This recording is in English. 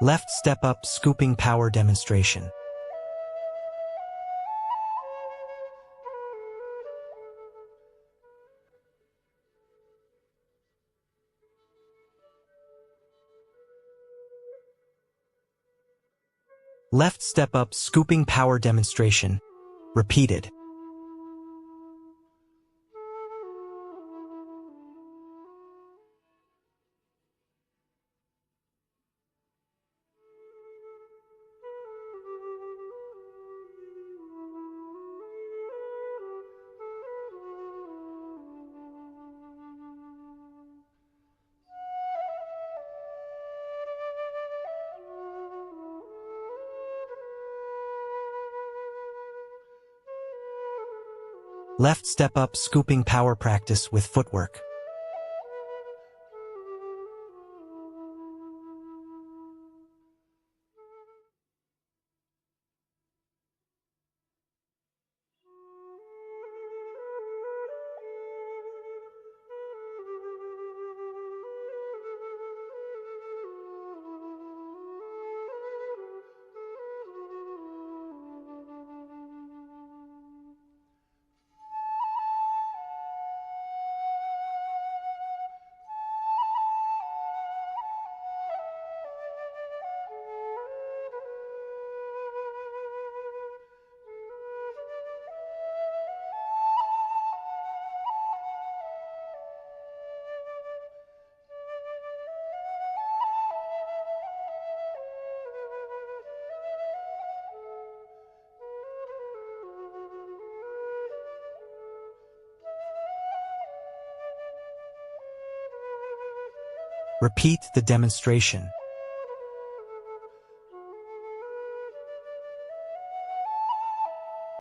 Left step up scooping power demonstration. Left step up scooping power demonstration. Repeated. Left step up scooping power practice with footwork. Repeat the demonstration.